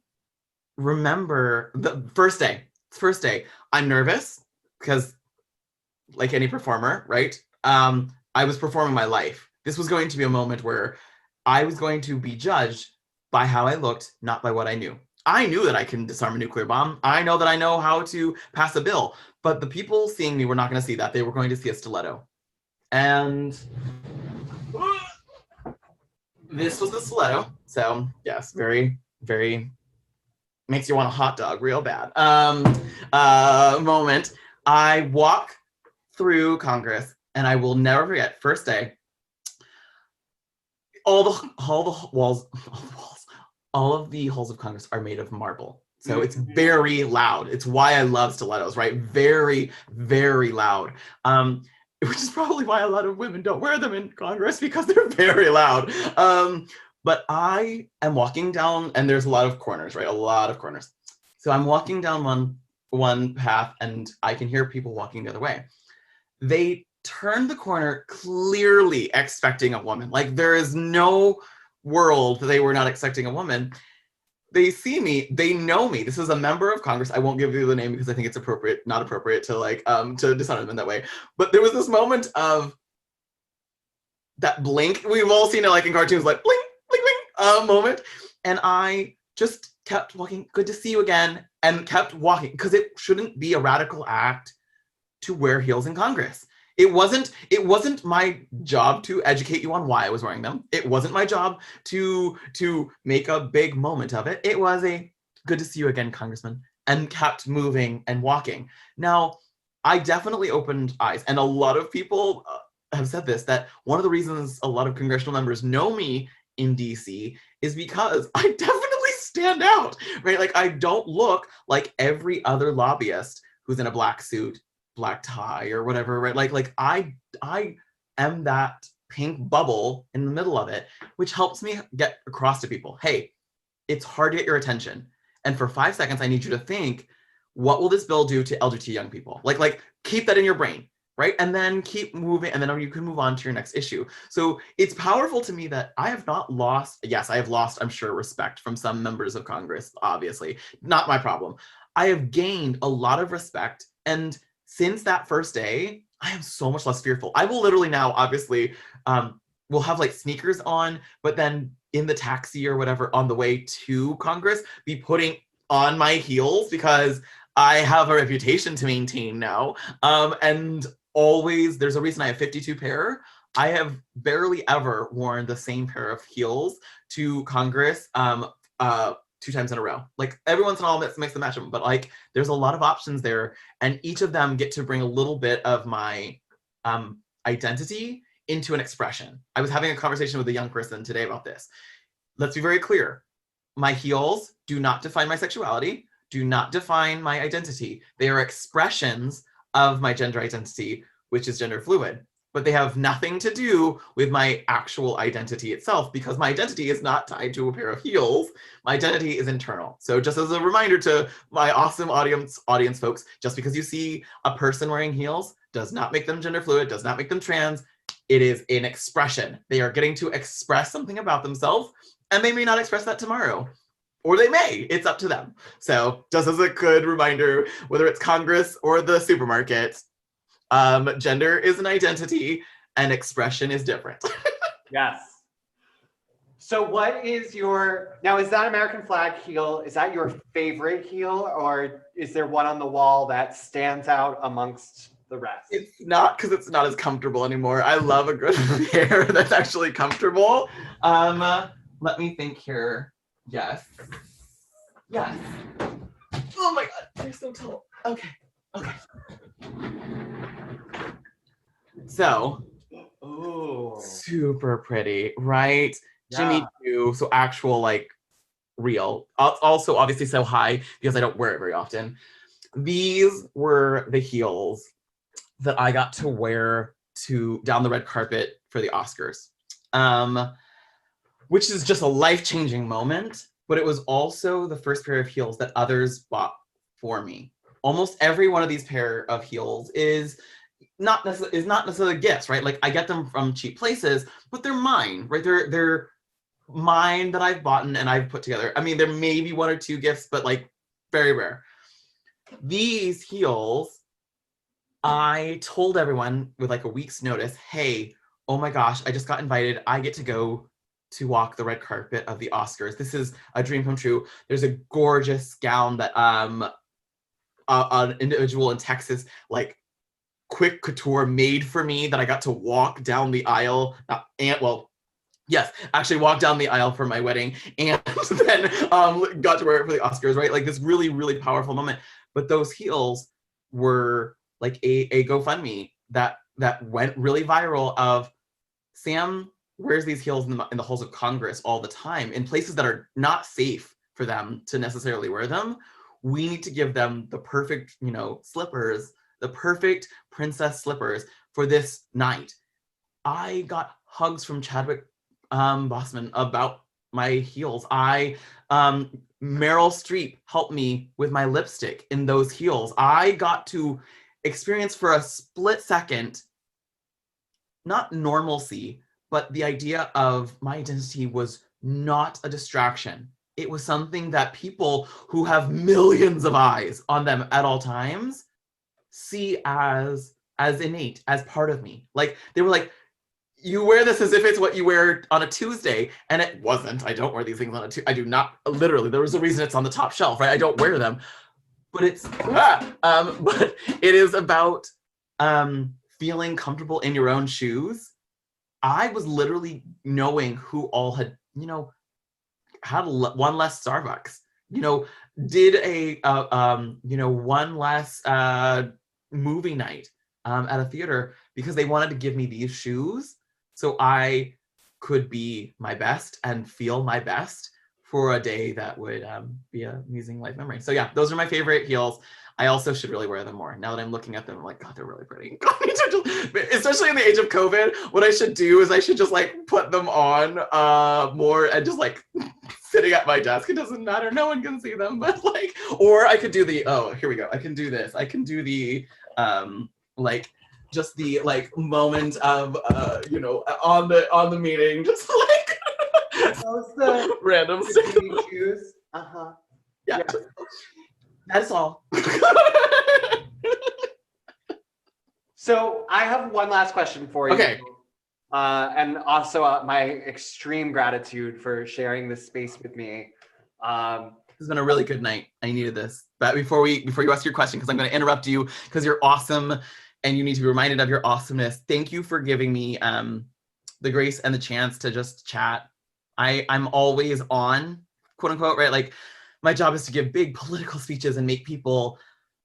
remember the first day, I'm nervous because, like any performer, right? I was performing my life. This was going to be a moment where I was going to be judged by how I looked, not by what I knew. I knew that I can disarm a nuclear bomb. I know that I know how to pass a bill, but the people seeing me were not going to see that. They were going to see a stiletto. And this was the stiletto. So yes, very, very makes you want a hot dog real bad. Moment. I walk through Congress, and I will never forget, first day, all the walls, all of the halls of Congress are made of marble. So it's very loud. It's why I love stilettos, right? Very, very loud. Which is probably why a lot of women don't wear them in Congress, because they're very loud. But I am walking down, and there's a lot of corners, right? A lot of corners. So I'm walking down one path, and I can hear people walking the other way. They turned the corner clearly expecting a woman. Like, there is no world that they were not expecting a woman. They see me, they know me. This is a member of Congress. I won't give you the name because I think it's not appropriate to like to dishonor them that way. But there was this moment of that blink. We've all seen it like in cartoons, like blink, blink, blink, moment. And I just kept walking. Good to see you again, and kept walking, because it shouldn't be a radical act to wear heels in Congress. It wasn't my job to educate you on why I was wearing them. It wasn't my job to make a big moment of it. It was a good to see you again, Congressman, and kept moving and walking. Now, I definitely opened eyes, and a lot of people have said this, that one of the reasons a lot of congressional members know me in DC is because I definitely stand out, right? Like, I don't look like every other lobbyist who's in a black suit, black tie, or whatever, right? Like I am that pink bubble in the middle of it, which helps me get across to people, hey, it's hard to get your attention. And for 5 seconds, I need you to think, what will this bill do to LGBT young people? Like keep that in your brain, right? And then keep moving, and then you can move on to your next issue. So it's powerful to me that I have not lost, yes, I have lost, I'm sure, respect from some members of Congress, obviously, not my problem. I have gained a lot of respect, and since that first day, I am so much less fearful. I will literally now, obviously, will have like sneakers on, but then in the taxi or whatever on the way to Congress, be putting on my heels, because I have a reputation to maintain now. And always, there's a reason I have 52 pair. I have barely ever worn the same pair of heels to Congress 2 times in a row. Like, every once in a while makes the matchup, but like, there's a lot of options there, and each of them get to bring a little bit of my identity into an expression. I was having a conversation with a young person today about this. Let's be very clear. My heels do not define my sexuality, do not define my identity. They are expressions of my gender identity, which is gender fluid. But they have nothing to do with my actual identity itself, because my identity is not tied to a pair of heels. My identity is internal. So just as a reminder to my awesome audience folks, just because you see a person wearing heels does not make them gender fluid, does not make them trans. It is an expression. They are getting to express something about themselves, and they may not express that tomorrow. Or they may, it's up to them. So just as a good reminder, whether it's Congress or the supermarket, gender is an identity and expression is different. Yes. So what is now, is that American flag heel, is that your favorite heel, or is there one on the wall that stands out amongst the rest? It's not, because it's not as comfortable anymore. I love a good pair that's actually comfortable. Let me think here. Yes. Oh my God, they're so tall. Okay. So, super pretty, right? Yeah. Jimmy Choo, so actual, like, real. Also, obviously, so high, because I don't wear it very often. These were the heels that I got to wear down the red carpet for the Oscars, which is just a life-changing moment, but it was also the first pair of heels that others bought for me. Almost every one of these pair of heels is not necessarily gifts, right? Like, I get them from cheap places, but they're mine, right? They're mine that I've bought and I've put together. I mean, there may be 1 or 2 gifts, but like, very rare. These heels, I told everyone with like a week's notice, hey, oh my gosh, I just got invited. I get to go to walk the red carpet of the Oscars. This is a dream come true. There's a gorgeous gown that an individual in Texas, like, quick couture made for me, that I got to walk down the aisle, walk down the aisle for my wedding, and then got to wear it for the Oscars, right? Like, this really, really powerful moment. But those heels were like a GoFundMe that went really viral of Sam wears these heels in the halls of Congress all the time in places that are not safe for them to necessarily wear them. We need to give them the perfect, slippers, the perfect princess slippers for this night. I got hugs from Chadwick Boseman about my heels. Meryl Streep helped me with my lipstick in those heels. I got to experience for a split second, not normalcy, but the idea of my identity was not a distraction. It was something that people who have millions of eyes on them at all times see as innate, as part of me. Like, they were like, you wear this as if it's what you wear on a Tuesday, and it wasn't. I don't wear these things on a Tuesday. I do not, literally, there was a reason it's on the top shelf, right? I don't wear them, but but it is about feeling comfortable in your own shoes. I was literally knowing who all had, had one less Starbucks, did a one less movie night at a theater because they wanted to give me these shoes so I could be my best and feel my best for a day that would be an amazing life memory. So yeah, those are my favorite heels. I also should really wear them more. Now that I'm looking at them, I'm like, God, they're really pretty. Especially in the age of COVID, what I should do is I should just like put them on more and just like sitting at my desk. It doesn't matter. No one can see them. But like, or I could do here we go. I can do this. I can do the just the like moment of on the meeting, just like the random shoes. Yeah. That's all. So I have one last question for you. Okay. And also my extreme gratitude for sharing this space with me. This has been a really good night. I needed this. But before you ask your question, because I'm going to interrupt you because you're awesome and you need to be reminded of your awesomeness. Thank you for giving me the grace and the chance to just chat. I'm always on, quote unquote, right? Like, my job is to give big political speeches and make people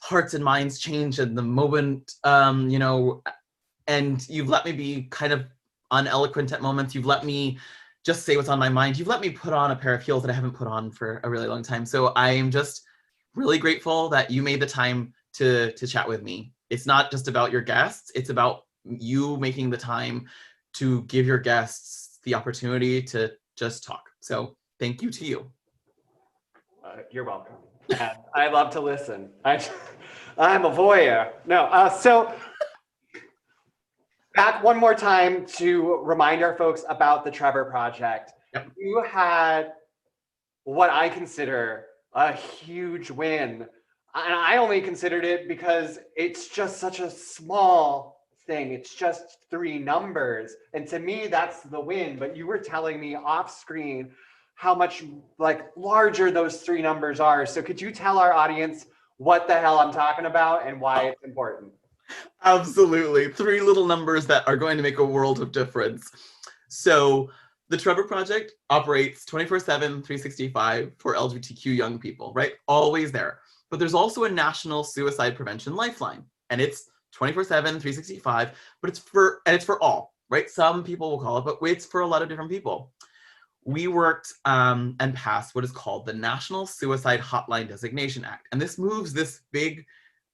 hearts and minds change in the moment, and you've let me be kind of uneloquent at moments. You've let me just say what's on my mind. You've let me put on a pair of heels that I haven't put on for a really long time. So I am just really grateful that you made the time to chat with me. It's not just about your guests. It's about you making the time to give your guests the opportunity to just talk. So thank you to you. You're welcome. And I love to listen. I'm a voyeur. No, so back one more time to remind our folks about the Trevor Project. Yep. You had what I consider a huge win. And I only considered it because it's just such a small thing. It's just 3 numbers. And to me, that's the win. But you were telling me off screen how much like larger those 3 numbers are. So could you tell our audience what the hell I'm talking about and why it's important? Absolutely. 3 little numbers that are going to make a world of difference. So the Trevor Project operates 24/7, 365 for LGBTQ young people, right? Always there. But there's also a national suicide prevention lifeline, and it's 24/7, 365, but it's for all, right? Some people will call it, but it's for a lot of different people. We worked and passed what is called the National Suicide Hotline Designation Act. And this moves this big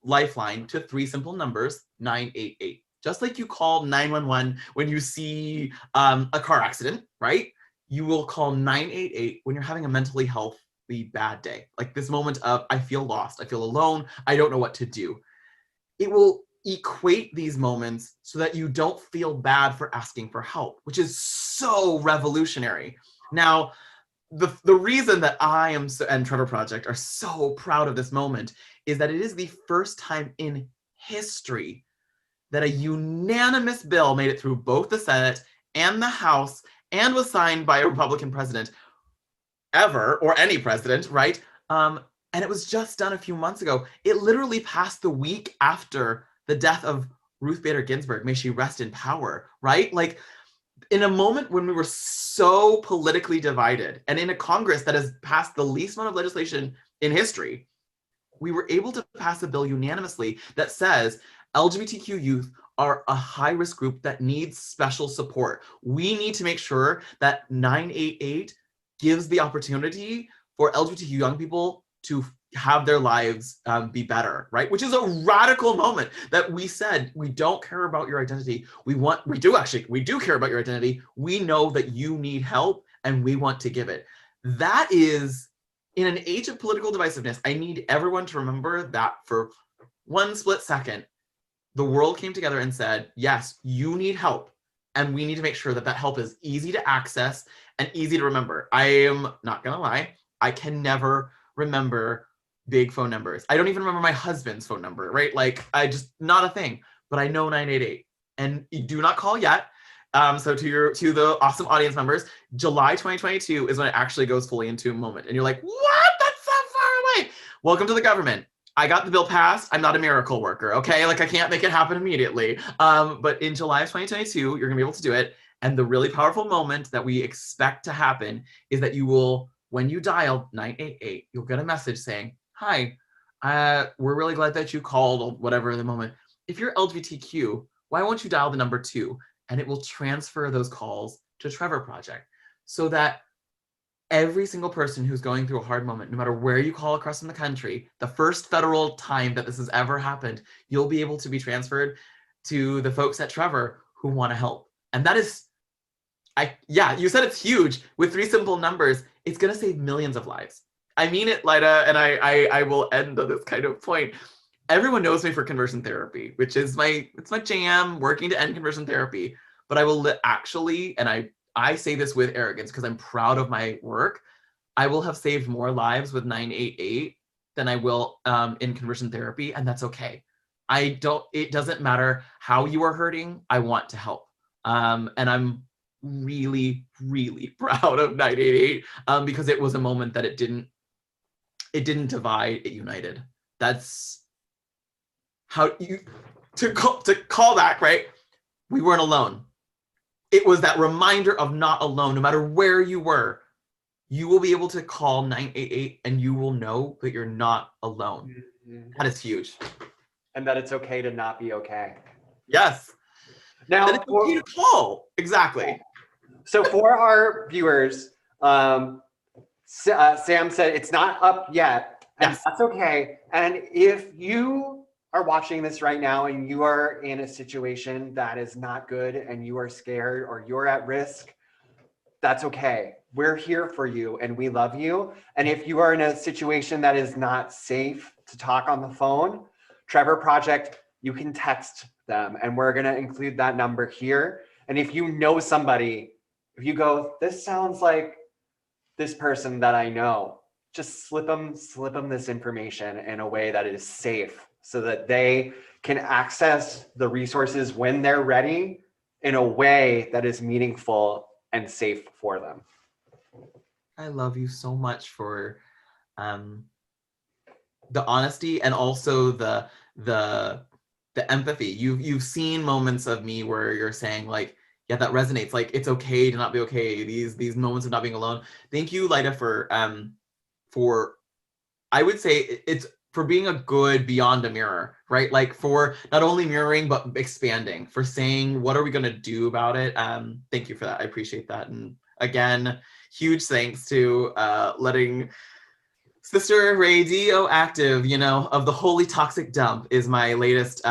lifeline to 3 simple numbers, 988. Just like you call 911 when you see a car accident, right? You will call 988 when you're having a mentally healthy bad day. Like this moment of, I feel lost, I feel alone, I don't know what to do. It will equate these moments so that you don't feel bad for asking for help, which is so revolutionary. Now, the reason that I am and Trevor Project are so proud of this moment is that it is the first time in history that a unanimous bill made it through both the Senate and the House and was signed by a Republican president ever, or any president, right? And it was just done a few months ago. It literally passed the week after the death of Ruth Bader Ginsburg. May she rest in power, right? Like, in a moment when we were so politically divided and in a Congress that has passed the least amount of legislation in history, we were able to pass a bill unanimously that says LGBTQ youth are a high-risk group that needs special support. We need to make sure that 988 gives the opportunity for LGBTQ young people to have their lives be better, right? Which is a radical moment that we said, we don't care about your identity. We do care about your identity. We know that you need help and we want to give it. That is, in an age of political divisiveness, I need everyone to remember that for one split second, the world came together and said, yes, you need help. And we need to make sure that that help is easy to access and easy to remember. I am not gonna lie, I can never remember big phone numbers. I don't even remember my husband's phone number, right? Like, not a thing, but I know 988. And you do not call yet. So to the awesome audience members, July 2022 is when it actually goes fully into a moment. And you're like, what? That's so far away. Welcome to the government. I got the bill passed. I'm not a miracle worker, okay? Like, I can't make it happen immediately. But in July of 2022, you're gonna be able to do it. And the really powerful moment that we expect to happen is that you will, when you dial 988, you'll get a message saying, hi, we're really glad that you called, or whatever the moment. If you're LGBTQ, why won't you dial the number 2? And it will transfer those calls to Trevor Project, so that every single person who's going through a hard moment, no matter where you call across in the country, the first federal time that this has ever happened, you'll be able to be transferred to the folks at Trevor who want to help. And that is, you said it's huge. With 3 simple numbers, it's going to save millions of lives. I mean it, Lida, and I will end on this kind of point. Everyone knows me for conversion therapy, which is it's my jam, working to end conversion therapy. But I will actually, and I say this with arrogance because I'm proud of my work, I will have saved more lives with 988 than I will in conversion therapy, and that's okay. It doesn't matter how you are hurting, I want to help. And I'm really, really proud of 988 because it was a moment that it didn't divide, it united. That's how to call back, right? We weren't alone. It was that reminder of not alone. No matter where you were, you will be able to call 988 and you will know that you're not alone. Mm-hmm. That is huge. And that it's okay to not be okay. Yes. Now, that it's okay to call. Exactly. So for our viewers, Sam said it's not up yet, and yes, that's okay. And if you are watching this right now and you are in a situation that is not good and you are scared or you're at risk, that's okay. We're here for you and we love you. And if you are in a situation that is not safe to talk on the phone, Trevor Project, you can text them and we're gonna include that number here. And if you know somebody, if you go, this sounds like this person that I know, just slip them this information in a way that is safe so that they can access the resources when they're ready in a way that is meaningful and safe for them. I love you so much for the honesty and also the empathy. You've seen moments of me where you're saying like, yeah, that resonates. Like, it's okay to not be okay. These moments of not being alone. Thank you, Lida, for I would say it's for being a good beyond a mirror, right? Like, for not only mirroring but expanding, for saying what are we going to do about it. Thank you for that. I appreciate that. And again, huge thanks to letting Sister Radioactive, of the Holy Toxic Dump is my latest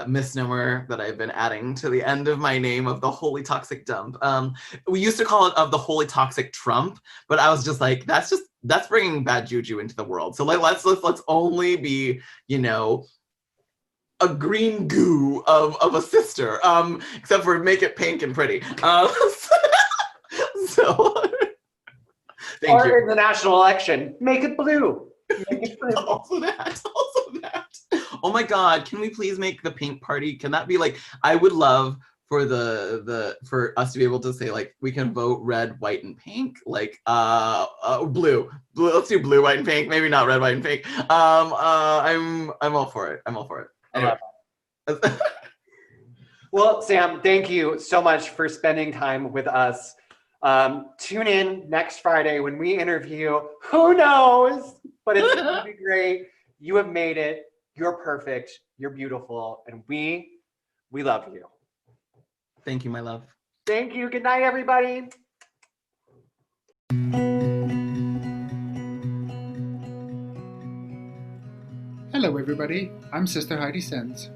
misnomer that I've been adding to the end of my name, of the Holy Toxic Dump. We used to call it of the Holy Toxic Trump, but I was just like, that's bringing bad juju into the world. So like, let's only be, a green goo of a sister, except for make it pink and pretty. So. Thank you. Or in the national election, make it blue. Make it blue. Also that. Oh my God, can we please make the pink party? Can that be like, I would love for for us to be able to say like, we can vote red, white, and pink. Like blue. Let's do blue, white, and pink. Maybe not red, white, and pink. I'm all for it. Anyway. I love it. Well, Sam, thank you so much for spending time with us. Tune in next Friday when we interview, who knows, but it's going to be great. You have made it. You're perfect. You're beautiful. And we love you. Thank you, my love. Thank you. Good night, everybody. Hello, everybody. I'm Sister Heidi Sens.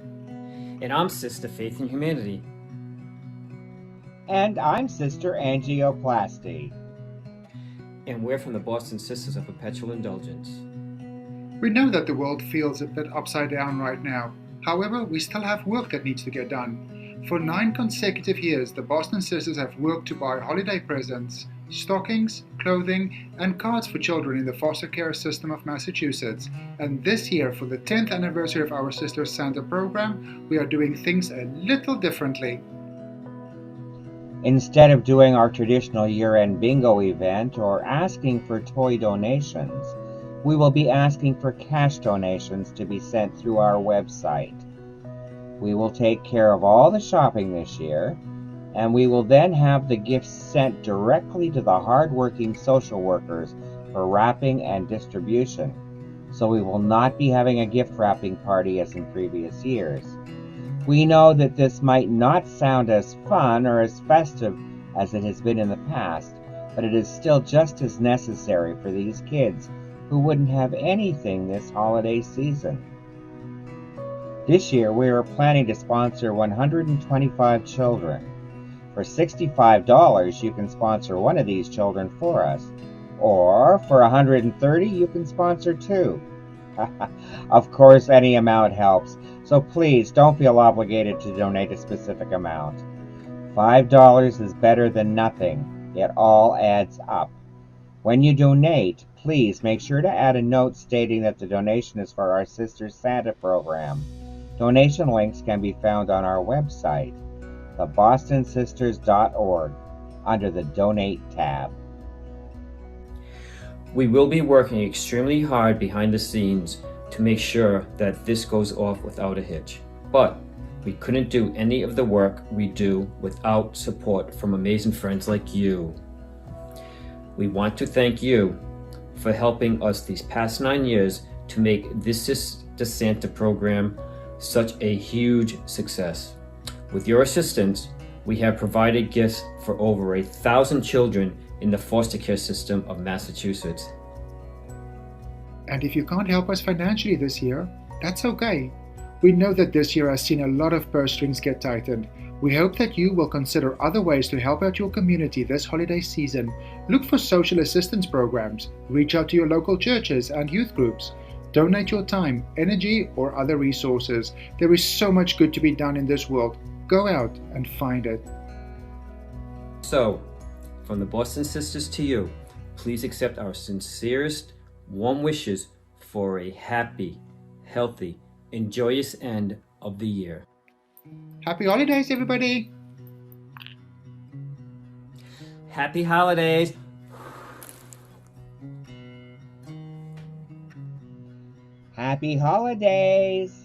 And I'm Sister Faith in Humanity. And I'm Sister Angioplasty. And we're from the Boston Sisters of Perpetual Indulgence. We know that the world feels a bit upside down right now. However, we still have work that needs to get done. For 9 consecutive years, the Boston Sisters have worked to buy holiday presents, stockings, clothing, and cards for children in the foster care system of Massachusetts. And this year, for the 10th anniversary of our Sisters Santa program, we are doing things a little differently. Instead of doing our traditional year-end bingo event or asking for toy donations, we will be asking for cash donations to be sent through our website. We will take care of all the shopping this year, and we will then have the gifts sent directly to the hard-working social workers for wrapping and distribution. So we will not be having a gift wrapping party as in previous years. We know that this might not sound as fun or as festive as it has been in the past, but it is still just as necessary for these kids who wouldn't have anything this holiday season. This year, we are planning to sponsor 125 children. For $65, you can sponsor one of these children for us, or for $130, you can sponsor 2. Of course, any amount helps, so please don't feel obligated to donate a specific amount. $5 is better than nothing. It all adds up. When you donate, please make sure to add a note stating that the donation is for our Sisters Santa program. Donation links can be found on our website, thebostonsisters.org, under the Donate tab. We will be working extremely hard behind the scenes to make sure that this goes off without a hitch. But we couldn't do any of the work we do without support from amazing friends like you. We want to thank you for helping us these past 9 years to make this Sister Santa program such a huge success. With your assistance, we have provided gifts for over 1,000 children in the foster care system of Massachusetts. And if you can't help us financially this year, that's okay. We know that this year has seen a lot of purse strings get tightened. We hope that you will consider other ways to help out your community this holiday season. Look for social assistance programs, reach out to your local churches and youth groups. Donate your time, energy, or other resources. There is so much good to be done in this world. Go out and find it. So, from the Boston Sisters to you, please accept our sincerest, warm wishes for a happy, healthy, and joyous end of the year. Happy holidays, everybody! Happy holidays! Happy holidays!